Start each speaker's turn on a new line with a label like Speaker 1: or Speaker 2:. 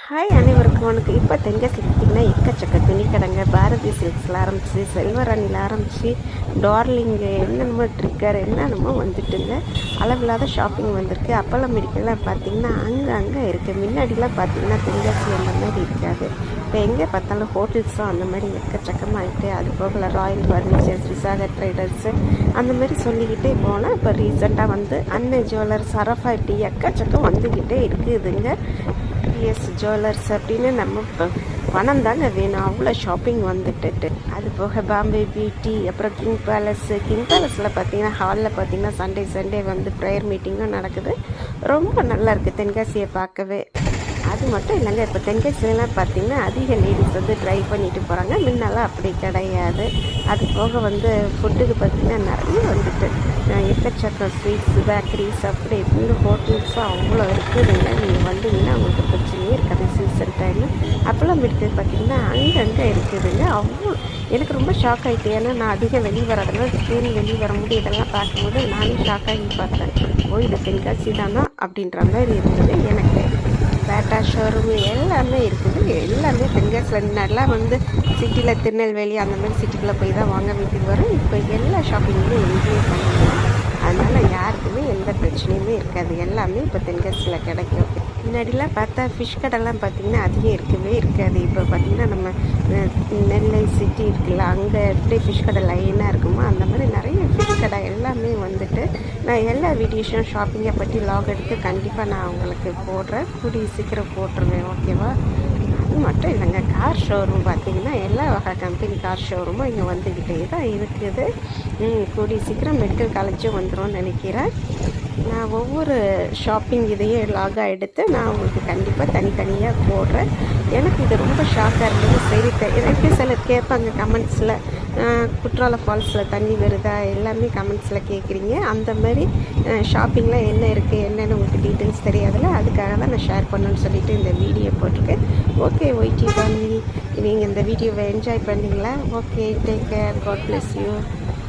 Speaker 1: Hi அனைவருக்கும் வணக்கம். இப்போ தென்காசியில் பார்த்திங்கன்னா எக்கச்சக்க துணி கடைங்க. பாரதி சில்க்ஸில் ஆரம்பிச்சு, செல்வராணியில் ஆரம்பித்து, டார்லிங்கு என்னென்னமோ ட்ரிக்கர் என்னென்னமோ வந்துட்டுங்க. அளவில்லாத ஷாப்பிங் வந்திருக்கு. அப்போல்லாம் மெடிக்கல்லாம் பார்த்திங்கன்னா அங்கே இருக்குது. முன்னாடிலாம் பார்த்திங்கன்னா தென்காசி அந்த மாதிரி இருக்காது. இப்போ எங்கே பார்த்தாலும் ஹோட்டல்ஸும் அந்த மாதிரி எக்கச்சக்கமாகிட்டு, அது போகல ராயல் ஃபர்னிச்சர்ஸ், விசாகர் ட்ரேடர்ஸு அந்த மாதிரி சொல்லிக்கிட்டே போனால் இப்போ ரீசெண்டாக வந்து அன்னை ஜுவல்லர்ஸ், சரஃபா இப்படி எக்கச்சக்கம் வந்துக்கிட்டே இருக்குதுங்க. ஜுவல்லர்ஸ் அப்படின்னு நம்ம இப்போ பணம் தாங்க வேணும், அவ்வளோ ஷாப்பிங் வந்துட்டு. அது போக பாம்பே பியூட்டி, அப்புறம் கிங் பேலஸில் பார்த்தீங்கன்னா ஹாலில் பார்த்தீங்கன்னா சண்டே வந்து ப்ரேயர் மீட்டிங்கும் நடக்குது. ரொம்ப நல்லா இருக்குது தென்காசியை பார்க்கவே. அது மட்டும் இல்லைங்க, இப்போ தென்காசிலாம் பார்த்திங்கன்னா அதிக லேடிஸ் வந்து ட்ரைவ் பண்ணிட்டு போகிறாங்க. முன்னெல்லாம் அப்படி கிடையாது. அது போக வந்து ஃபுட்டுக்கு பார்த்திங்கன்னா நிறைய வந்துட்டு எக்கச்சக்கம் ஸ்வீட்ஸ், பேக்கரிஸ் அப்படி இப்படின்னு ஹோட்டல்ஸும் அவ்வளோ இருக்குதுங்க. நீங்கள் வந்தீங்கன்னா உங்களுக்கு பிரச்சனையே இருக்காது. சீசன் டைமு அப்போல்லாம் இருக்குது பார்த்திங்கன்னா அங்கங்கே இருக்குதுங்க. அவ்வளோ எனக்கு ரொம்ப ஷாக் ஆகிட்டு. ஏன்னா நான் அதிகம் வெளியே வரதுனால திடீர்னு வெளியே வரும்போது இதெல்லாம் பார்க்கும்போது நானும் ஷாக் ஆகி பார்த்தேன். ஓ, இது தென்காசி தானா அப்படின்ற மாதிரி இருந்தது எனக்கு. பேட்டா ஷோரூமு எல்லாமே இருக்குது. எல்லாமே தென்காசியில் முன்னாடிலாம் வந்து சிட்டியில் திருநெல்வேலி அந்த மாதிரி சிட்டிக்குள்ளே போய் தான் வாங்க வேண்டியது வரும். இப்போ எல்லா ஷாப்பிங்குமே எங்கேயே பண்ணுவோம். அதனால் யாருக்குமே எந்த பிரச்சனையுமே இருக்காது. எல்லாமே இப்போ தென்காசியில் கிடைக்கும். முன்னாடிலாம் பார்த்தா ஃபிஷ் கடைலாம் பார்த்திங்கன்னா அதிகம் இருக்கவே இருக்காது. இப்போ பார்த்திங்கன்னா நம்ம நெல்லை சிட்டி இருக்குல்ல, அங்கே எப்படி ஃபிஷ் கடை லைனாக இருக்குமோ அந்த மாதிரி நிறைய ஃபிஷ் கடை எல்லாமே வந்துட்டு நான் எல்லா வீடியோஸும் ஷாப்பிங்கை பற்றி லாக் எடுத்து கண்டிப்பாக நான் உங்களுக்கு போடுறேன். கூடிய சீக்கிரம் போட்டுருவேன், ஓகேவா? அது மட்டும் இல்லைங்க, கார் ஷோரூம் பார்த்திங்கன்னா எல்லா வகை கம்பெனி கார் ஷோரூமும் இங்கே வந்துக்கிட்டே தான் இருக்குது. கூடிய சீக்கிரம் மெடிக்கல் காலேஜும் வந்துடும் நினைக்கிறேன். நான் ஒவ்வொரு ஷாப்பிங் இதையும் லாகாக எடுத்து நான் உங்களுக்கு கண்டிப்பாக தனித்தனியாக போடுறேன். எனக்கு இது ரொம்ப ஷாக்காக இருந்தது. சரி, எனக்கு சிலர் கேட்பாங்க கமெண்ட்ஸில், குற்றால ஃபால்ஸில் தண்ணி வருதா எல்லாமே கமெண்ட்ஸில் கேட்குறீங்க. அந்த மாதிரி ஷாப்பிங்கில் என்ன இருக்குது என்னென்னு உங்களுக்கு டீட்டெயில்ஸ் தெரியாதுல்ல, அதுக்காக தான் நான் ஷேர் பண்ணணும்னு சொல்லிவிட்டு இந்த வீடியோ போட்டிருக்கேன். ஓகே ஒய்டி ஃபேமிலி, நீங்கள் இந்த வீடியோவை என்ஜாய் பண்ணிங்களா? Okay, take care, God bless you.